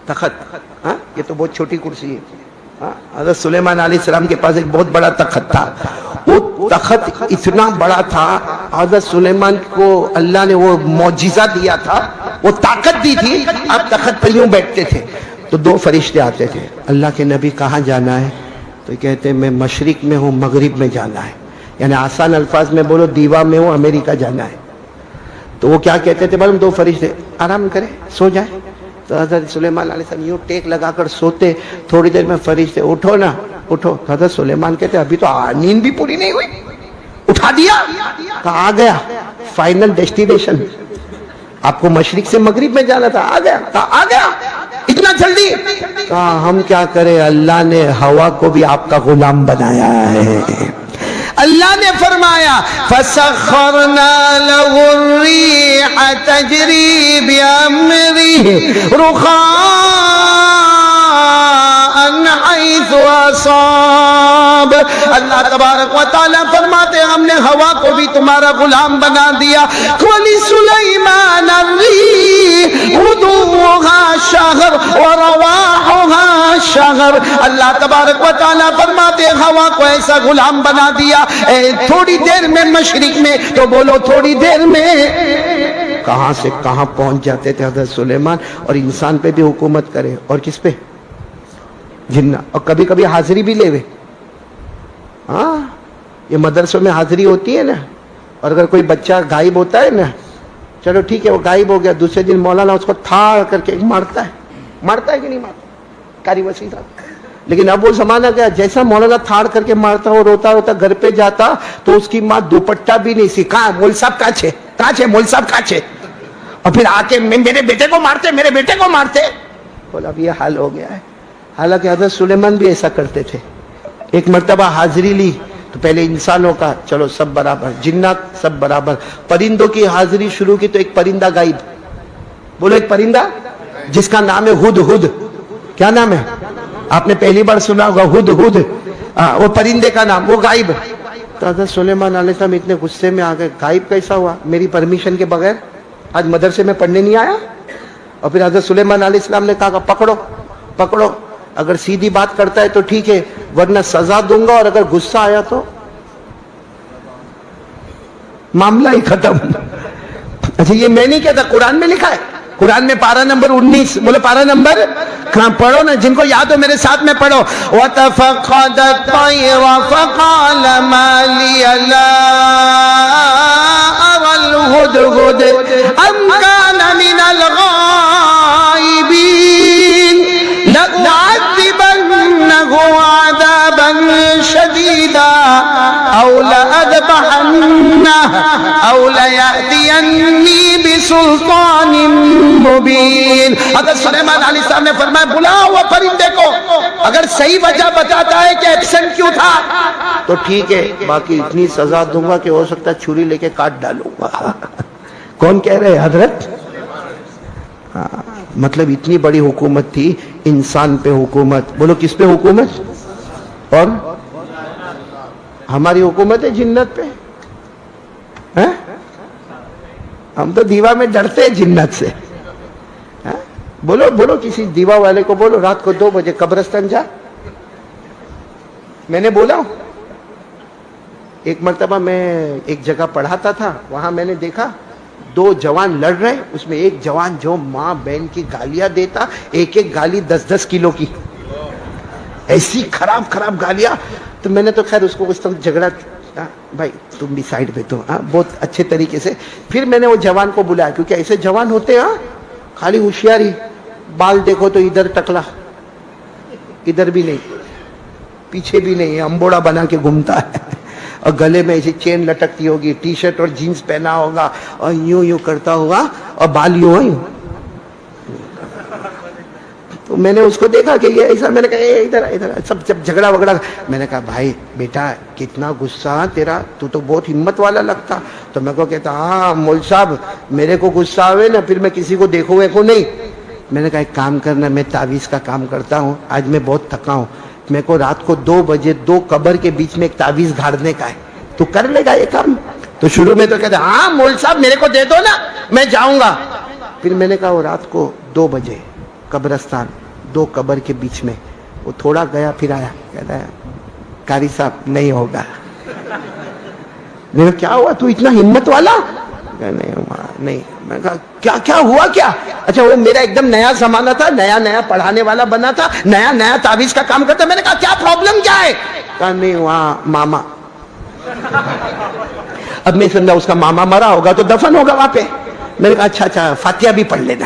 تخت، ہاں یہ تو بہت چھوٹی کرسی ہے، ہاں حضرت سلیمان علیہ السلام کے پاس ایک بہت بڑا تخت تھا، وہ تخت اتنا بڑا تھا، حضرت سلیمان کو اللہ نے وہ معجزہ دیا تھا، وہ طاقت دی تھی، آپ تخت پر یوں بیٹھتے تھے تو 2 فرشتے آتے تھے، اللہ کے نبی کہاں جانا ہے؟ تو کہتے میں مشرق میں ہوں مغرب میں جانا ہے، یعنی آسان الفاظ میں بولو دیوا میں ہوں امریکہ جانا ہے۔ تو وہ کیا کہتے تھے معلوم؟ 2 فرشتے آرام کرے سو جائے، تو حضرت سلیمان علیہ السلام یوں ٹیک لگا کر سوتے, تھوڑی دیر میں فرشتے اٹھو نا اٹھو. حضرت سلیمان کہتے ابھی تو نیند بھی پوری نہیں ہوئی, اٹھا دیا. کہا آ گیا فائنل ڈیسٹینیشن, آپ کو مشرق سے مغرب میں جانا تھا, آ گیا. کہا آ گیا اتنا جلدی. کہا ہم کیا کریں, اللہ نے ہوا کو بھی آپ کا غلام بنایا ہے. اللہ نے فرمایا فَسَخَّرْنَا لَهُ الرِّيحَ تَجْرِي بِأَمْرِهِ رُخَاءً حَيْثُ أَصَابَ. اللہ تبارک و تعالیٰ فرماتے ہیں ہم نے ہوا کو بھی تمہارا غلام بنا دیا. وَلِسُلَيْمَانَ الرِّيحَ غُدُوُّهَا شَهْرٌ وَرَوَاحُهَا شَهْرٌ. اللہ تبارک و تعالیٰ فرماتے ہیں ہوا کو ایسا غلام بنا دیا تھوڑی دیر میں مشرق میں, تو بولو تھوڑی دیر میں کہاں سے کہاں پہنچ جاتے تھے حضرت سلیمان. اور انسان پہ بھی حکومت کرے, اور کس پہ, جنہ. اور کبھی کبھی حاضری بھی لے وے. ہاں یہ مدرسوں میں حاضری ہوتی ہے نا, اور اگر کوئی بچہ غائب ہوتا ہے نا, چلو ٹھیک ہے وہ غائب ہو گیا, دوسرے دن مولانا اس کو تھاڑ کر کے مارتا ہے کہ نہیں مارتا قاری وسیع صاحب. لیکن اب وہ زمانہ گیا, جیسا مولانا تھاڑ کر کے مارتا وہ روتا روتا گھر پہ جاتا تو اس کی ماں دوپٹہ بھی نہیں سی. کہاں مول صاحب کہاں چھے مول صاحب کہاں چھے, اور پھر آ کے میرے بیٹے کو مارتے. بولا اب یہ حال ہو گیا ہے. حالانکہ حضرت سلیمان بھی ایسا کرتے تھے. ایک مرتبہ حاضری لی تو پہلے انسانوں کا چلو سب برابر, جنات سب برابر. پرندوں کی حاضری شروع کی تو ایک پرندہ غائب. بولو ایک پرندہ جس کا نام ہے ہد. کیا نام ہے, آپ نے پہلی بار سنا ہوگا ہد. وہ پرندے کا نام, وہ غائب. تو حضرت سلیمان علیہ السلام اتنے غصے میں آ گئے, غائب کیسا ہوا میری پرمیشن کے بغیر, آج مدرسے میں پڑھنے نہیں آیا. اور پھر حضرت سلیمان علیہ السلام نے کہا پکڑو, اگر سیدھی بات کرتا ہے تو ٹھیک ہے ورنہ سزا دوں گا, اور اگر غصہ آیا تو معاملہ ہی ختم. اچھا یہ میں نہیں کہتا, قرآن میں لکھا ہے, قرآن میں پارہ نمبر 19, بولے پارہ نمبر, کہاں پڑھو نا, جن کو یاد ہو میرے ساتھ میں پڑھو. وَتَفَقَّدَ الطَّيْرَ فَقَالَ مَا لِيَ لَا أَرَى الْهُدْهُدَ أَمْ كَانَ مِنَ الْغَائِبِينَ لَأُعَذِّبَنَّهُ عَذَابًا شَدِيدًا أَوْ لَأَذْبَحَنَّهُ أَوْ لَيَأْتِيَنِّي بِسُلْطَانٍ مُبِينٍ. حضرت سلیمان علیہ السلام نے فرمایا بلاؤ وہ پرندے کو, اگر صحیح وجہ بتاتا ہے کہ ایبسنٹ کیوں تھا تو ٹھیک ہے, باقی اتنی سزا دوں گا کہ ہو سکتا ہے چھری لے کے کاٹ ڈالوں گا. کون کہہ رہے حضرت؟ مطلب اتنی بڑی حکومت تھی, انسان پہ حکومت. بولو کس پہ حکومت, اور ہماری حکومت ہے جنت پہ. ہم تو دیوا میں ڈرتے ہیں جنت سے. بولو کسی دیوا والے کو بولو رات کو 2 بجے قبرستان جا. میں نے بولا ایک مرتبہ میں ایک جگہ پڑھاتا تھا, وہاں میں نے دیکھا 2 جوان لڑ رہے, اس میں ایک جوان جو ماں بہن کی گالیاں دیتا, ایک گالی 10-10 کلو کی, ایسی خراب گالیاں. تو میں نے تو خیر اس کو اس طرح جھگڑا, بھائی تم بھی سائڈ پہ تو, بہت اچھے طریقے سے. پھر میں نے وہ جوان کو بلایا, کیونکہ ایسے جوان ہوتے ہیں خالی ہوشیاری, بال دیکھو تو ادھر ٹکلا, ادھر بھی نہیں, پیچھے بھی نہیں, امبوڑا بنا کے گھومتا ہے, اور گلے میں ایسی چین لٹکتی ہوگی, ٹی شرٹ اور جینز پہنا ہوگا, اور یوں کرتا ہوگا, اور بال یوں. تو میں نے اس کو دیکھا کہ یہ ایسا, میں نے کہا ادھر سب جب جھگڑا وگڑا, میں نے کہا بھائی بیٹا کتنا غصہ تیرا, تو بہت ہمت والا لگتا. تو میں کو کہتا ہاں مول صاحب میرے کو غصہ آوے نا پھر میں کسی کو دیکھوں کو نہیں. میں نے کہا ایک کام کرنا, میں تعویذ کا کام کرتا ہوں, آج میں بہت تھکا ہوں, میرے کو رات کو 2 بجے 2 قبر کے بیچ میں ایک تعویذ گھاڑنے کا ہے, تو کر لے گا یہ کام؟ تو شروع میں تو کہتے ہاں مول صاحب میرے کو دے دو نا میں جاؤں گا. پھر میں نے کہا وہ رات کو 2 بجے قبرستان 2 قبر کے بیچ میں, وہ تھوڑا گیا پھر آیا, کہتا ہے قاری صاحب نہیں ہوگا. میں نے کہا کیا ہوا, تو اتنا ہمت والا؟ نہیں. میں نے کہا کیا ہوا کیا؟ اچھا وہ میرا ایک دم نیا زمانہ تھا, نیا پڑھانے والا بنا تھا, نیا تعویذ کا کام کرتا. میں نے کہا کیا پرابلم کیا ہے؟ کہا نہیں وہاں ماما. اب میں سمجھا اس کا ماما مرا ہوگا تو دفن ہوگا وہاں پہ. میں نے کہا اچھا فاتحہ بھی پڑھ لینا.